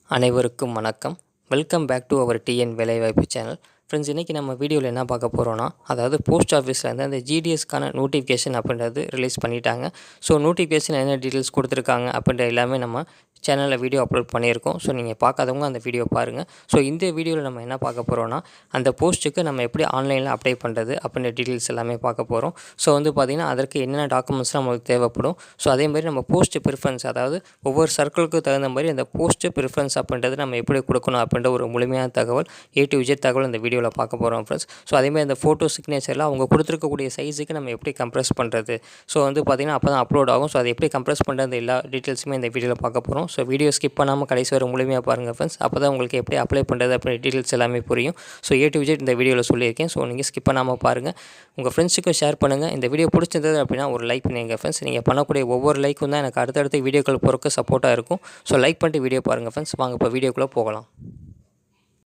அனைவருக்கும் வணக்கம். Welcome back to our TN வேலைவாய்ப்பு சேனல். ஃப்ரெண்ட்ஸ், இன்றைக்கி நம்ம வீடியோவில் என்ன பார்க்க போகிறோன்னா, அதாவது போஸ்ட் ஆஃபீஸ்லேருந்து அந்த ஜிடிஎஸ்க்கான நோட்டிஃபிகேஷன் அப்படின்றது ரிலீஸ் பண்ணிட்டாங்க. ஸோ நோட்டிஃபிகேஷன் என்ன டீட்டெயில்ஸ் கொடுத்துருக்காங்க அப்படின்ற எல்லாமே நம்ம சேனலில் வீடியோ அப்லோட் பண்ணியிருக்கோம். ஸோ நீங்கள் பார்க்காதவங்க அந்த வீடியோ பாருங்கள். ஸோ இந்த வீடியோவில் நம்ம என்ன பார்க்க போகிறோன்னா, அந்த போஸ்ட்டுக்கு நம்ம எப்படி ஆன்லைனில் அப்ளை பண்ணுறது அப்படின்ற டீட்டெயில்ஸ் எல்லாமே பார்க்க போகிறோம். ஸோ பார்த்திங்கன்னா அதற்கு என்னென்ன டாக்குமெண்ட்ஸ்லாம் நம்மளுக்கு தேவைப்படும். ஸோ அதேமாதிரி நம்ம போஸ்ட் ப்ரிஃபரன்ஸ், அதாவது ஒவ்வொரு சர்க்கிளுக்கு தகுந்த மாதிரி அந்த போஸ்ட் ப்ரிஃபரன்ஸ் அப்படின்றது நம்ம எப்படி கொடுக்கணும் அப்படின்ற ஒரு முழுமையான தகவல், A to Z தகவல் இந்த வீடியோவில் பார்க்க போகிறோம் ஃப்ரெண்ட்ஸ். ஸோ அதேமாதிரி அந்த ஃபோட்டோ சிக்னேச்சரில் அவங்க கொடுத்துருக்கக்கூடிய சைஸுக்கு நம்ம எப்படி கம்ப்ரெஸ் பண்ணுறது, ஸோ பார்த்திங்கன்னா அப்போ தான் அப்லோட் ஆகும். ஸோ அதை எப்படி கம்ப்ரெஸ் பண்ணுறது எல்லா டீட்டெயில்ஸுமே இந்த வீடியோவில் பார்க்க போகிறோம். ஸோ வீடியோ ஸ்கிப் பண்ணாமல் கடைசி வரை முழுமையாக பாருங்கள் ஃப்ரெண்ட்ஸ். அப்போ தான் உங்களுக்கு எப்படி அப்ளை பண்ணுறது அப்படின்ற டீட்டெயில்ஸ் எல்லாமே புரியும். ஸோ A to Z இந்த வீடியோவில் சொல்லியிருக்கேன். ஸோ நீங்கள் ஸ்கிப் பண்ணாமல் பாருங்கள். உங்கள் ஃப்ரெண்ட்ஸுக்கும் ஷேர் பண்ணுங்கள். இந்த வீடியோ பிடிச்சிருந்தது அப்படின்னா ஒரு லைக் பண்ணுங்கள் ஃப்ரெண்ட்ஸ். நீங்கள் பண்ணக்கூடிய ஒவ்வொரு லைக்கும் தான் எனக்கு அடுத்தடுத்த வீடியோக்கள் போகிறக்கு சப்போர்ட்டாக இருக்கும். ஸோ லைக் பண்ணிட்டு வீடியோ பாருங்கள் ஃப்ரெண்ட்ஸ். வாங்க இப்போ வீடியோக்குள்ளே போகலாம்.